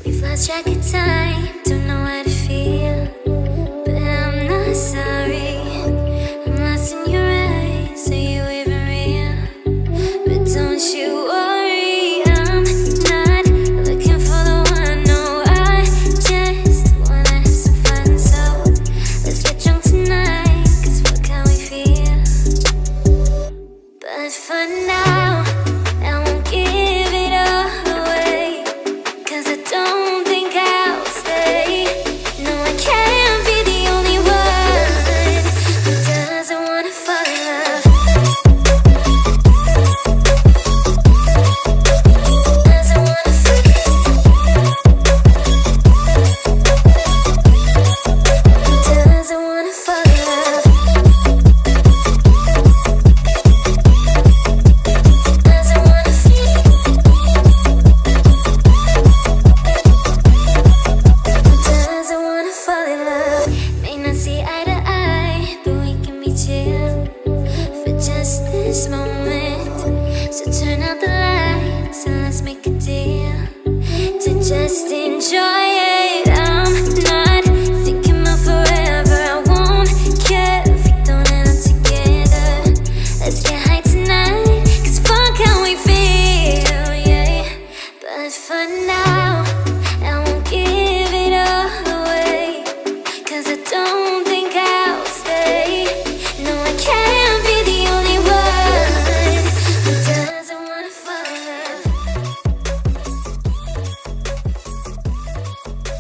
We've lost track of time, don't know how to feel, but I'm not sorry. I'm lost in your eyes, are you even real? But don't you worry, I'm not looking for the one. No, I just wanna have some fun. So let's get drunk tonight, 'cause fuck how we feel. But for now, I won't give it all away, 'cause I don't think I'll stay. No, I can't be the only one who doesn't wanna fall in love. Doesn't wanna fall in love. Doesn't wanna fall in love. Doesn't wanna fall in love. Doesn't wanna fall in love. May not see eye to eye, but we can be chill for just this moment. So turn out the lights and let's make a deal to just enjoy it. I'm not thinking about forever. I won't care if we don't end up together. Let's get high tonight, 'cause fuck how we feel, yeah. But for now, I won't give it all away, 'cause I don't